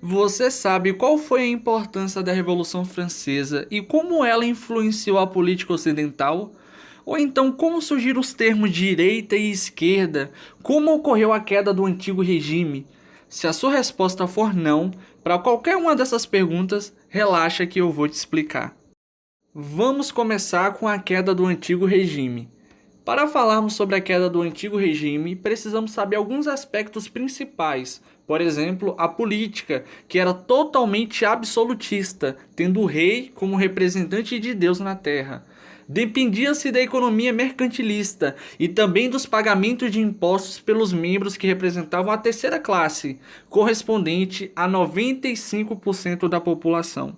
Você sabe qual foi a importância da Revolução Francesa e como ela influenciou a política ocidental? Ou então como surgiram os termos direita e esquerda? Como ocorreu a queda do antigo regime? Se a sua resposta for não, para qualquer uma dessas perguntas, relaxa que eu vou te explicar. Vamos começar com a queda do antigo regime. Para falarmos sobre a queda do antigo regime, precisamos saber alguns aspectos principais. Por exemplo, a política, que era totalmente absolutista, tendo o rei como representante de Deus na terra. Dependia-se da economia mercantilista e também dos pagamentos de impostos pelos membros que representavam a terceira classe, correspondente a 95% da população.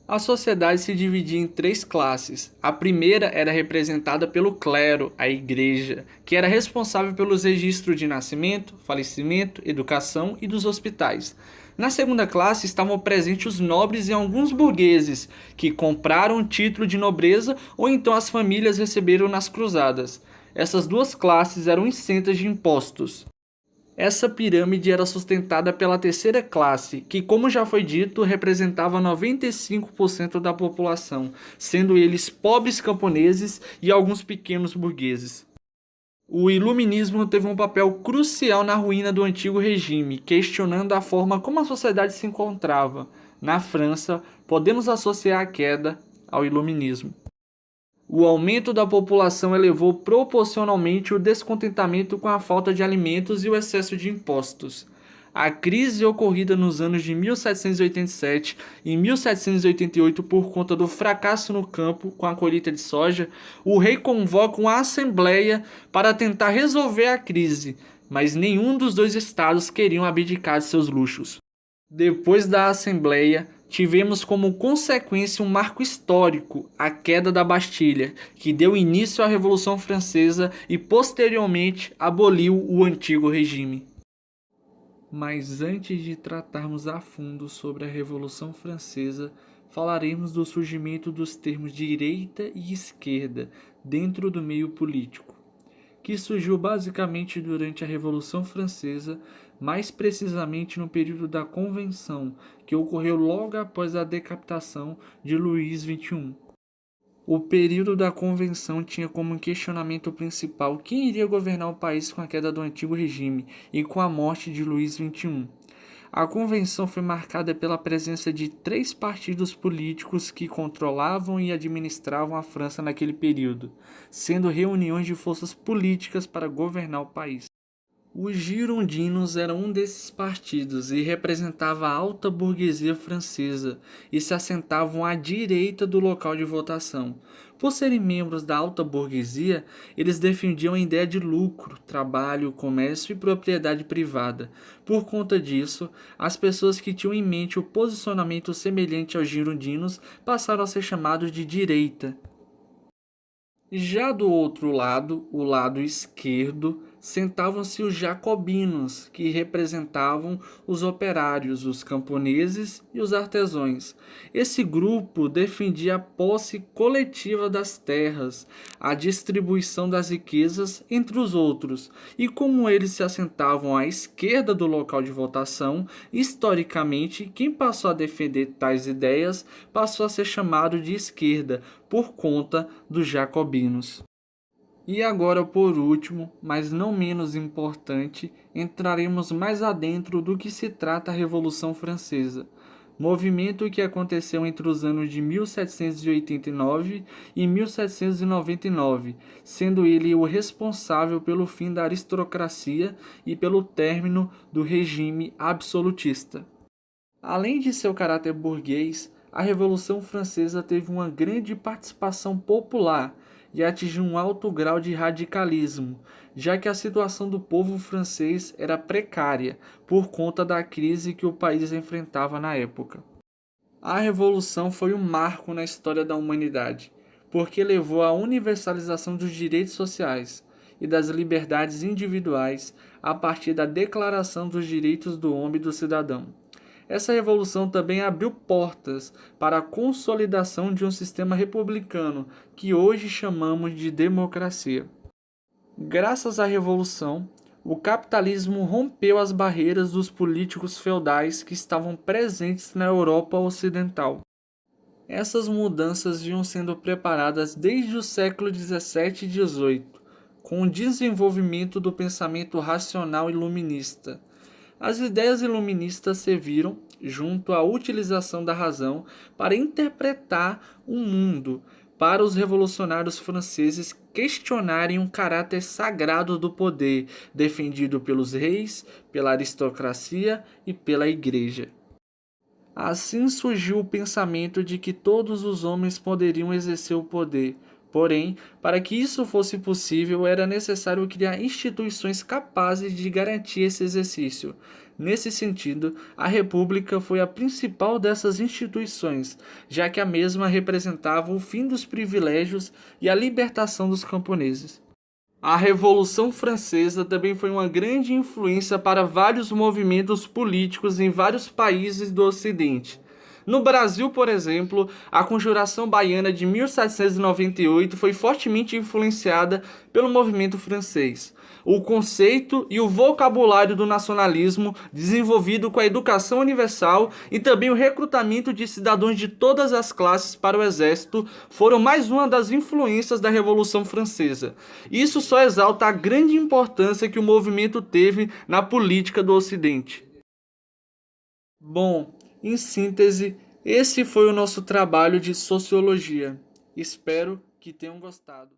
A sociedade se dividia em três classes. A primeira era representada pelo clero, a igreja, que era responsável pelos registros de nascimento, falecimento, educação e dos hospitais. Na segunda classe estavam presentes os nobres e alguns burgueses, que compraram o título de nobreza ou então as famílias receberam nas cruzadas. Essas duas classes eram isentas de impostos. Essa pirâmide era sustentada pela terceira classe, que, como já foi dito, representava 95% da população, sendo eles pobres camponeses e alguns pequenos burgueses. O iluminismo teve um papel crucial na ruína do antigo regime, questionando a forma como a sociedade se encontrava. Na França, podemos associar a queda ao iluminismo. O aumento da população elevou proporcionalmente o descontentamento com a falta de alimentos e o excesso de impostos. A crise ocorrida nos anos de 1787 e 1788 por conta do fracasso no campo com a colheita de soja, o rei convoca uma assembleia para tentar resolver a crise, mas nenhum dos dois estados queriam abdicar de seus luxos. Depois da Assembleia, tivemos como consequência um marco histórico, a queda da Bastilha, que deu início à Revolução Francesa e posteriormente aboliu o antigo regime. Mas antes de tratarmos a fundo sobre a Revolução Francesa, falaremos do surgimento dos termos direita e esquerda dentro do meio político, que surgiu basicamente durante a Revolução Francesa, mais precisamente no período da Convenção, que ocorreu logo após a decapitação de Luís XXI. O período da Convenção tinha como questionamento principal quem iria governar o país com a queda do antigo regime e com a morte de Luís XXI. A convenção foi marcada pela presença de três partidos políticos que controlavam e administravam a França naquele período, sendo reuniões de forças políticas para governar o país. Os girondinos eram um desses partidos e representava a alta burguesia francesa e se assentavam à direita do local de votação. Por serem membros da alta burguesia, eles defendiam a ideia de lucro, trabalho, comércio e propriedade privada. Por conta disso, as pessoas que tinham em mente o posicionamento semelhante aos girondinos passaram a ser chamados de direita. Já do outro lado, o lado esquerdo, sentavam-se os jacobinos, que representavam os operários, os camponeses e os artesãos. Esse grupo defendia a posse coletiva das terras, a distribuição das riquezas entre os outros, e como eles se assentavam à esquerda do local de votação, historicamente, quem passou a defender tais ideias passou a ser chamado de esquerda por conta dos jacobinos. E agora, por último, mas não menos importante, entraremos mais adentro do que se trata a Revolução Francesa, movimento que aconteceu entre os anos de 1789 e 1799, sendo ele o responsável pelo fim da aristocracia e pelo término do regime absolutista. Além de seu caráter burguês, a Revolução Francesa teve uma grande participação popular e atingiu um alto grau de radicalismo, já que a situação do povo francês era precária por conta da crise que o país enfrentava na época. A Revolução foi um marco na história da humanidade, porque levou à universalização dos direitos sociais e das liberdades individuais a partir da Declaração dos Direitos do Homem e do Cidadão. Essa revolução também abriu portas para a consolidação de um sistema republicano que hoje chamamos de democracia. Graças à revolução, O capitalismo rompeu as barreiras dos políticos feudais que estavam presentes na Europa Ocidental. Essas mudanças vinham sendo preparadas desde o século XVII e XVIII, com o desenvolvimento do pensamento racional iluminista. As ideias iluministas serviram, junto à utilização da razão, para interpretar o mundo, para os revolucionários franceses questionarem o caráter sagrado do poder, defendido pelos reis, pela aristocracia e pela igreja. Assim surgiu o pensamento de que todos os homens poderiam exercer o poder. Porém, para que isso fosse possível, era necessário criar instituições capazes de garantir esse exercício. Nesse sentido, a República foi a principal dessas instituições, já que a mesma representava o fim dos privilégios e a libertação dos camponeses. A Revolução Francesa também foi uma grande influência para vários movimentos políticos em vários países do Ocidente. No Brasil, por exemplo, a Conjuração Baiana de 1798 foi fortemente influenciada pelo movimento francês. O conceito e o vocabulário do nacionalismo, desenvolvido com a educação universal e também o recrutamento de cidadãos de todas as classes para o exército, foram mais uma das influências da Revolução Francesa. Isso só exalta a grande importância que o movimento teve na política do Ocidente. Bom, em síntese, esse foi o nosso trabalho de sociologia. Espero que tenham gostado.